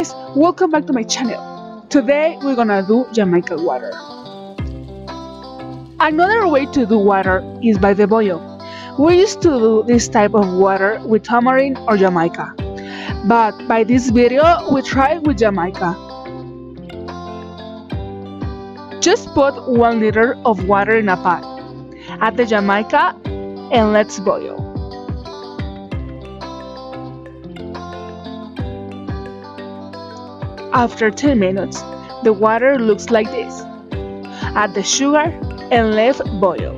guys, welcome back to my channel. Today we're gonna do Jamaica water. Another way to do water is by the boil. We used to do this type of water with tamarind or Jamaica, but by this video we try with Jamaica. Just put 1 liter of water in a pot, add the Jamaica and let's boil. After 10 minutes, the water looks like this. Add the sugar and let boil.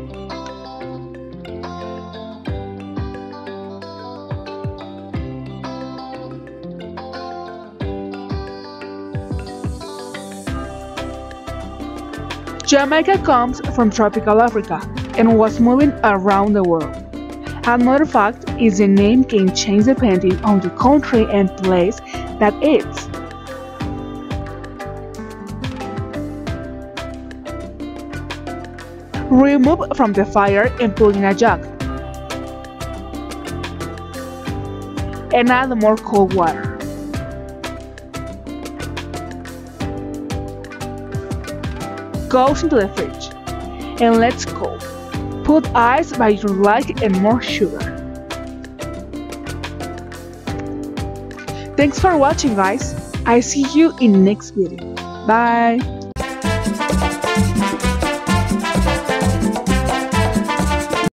Jamaica comes from tropical Africa and was moving around the world. Another fact is the name can change depending on the country and place that it's. Remove from the fire and put in a jug. And add more cold water. Goes into the fridge. And let's cool. Put ice by your like and more sugar. Thanks for watching, guys. I see you in next video. Bye.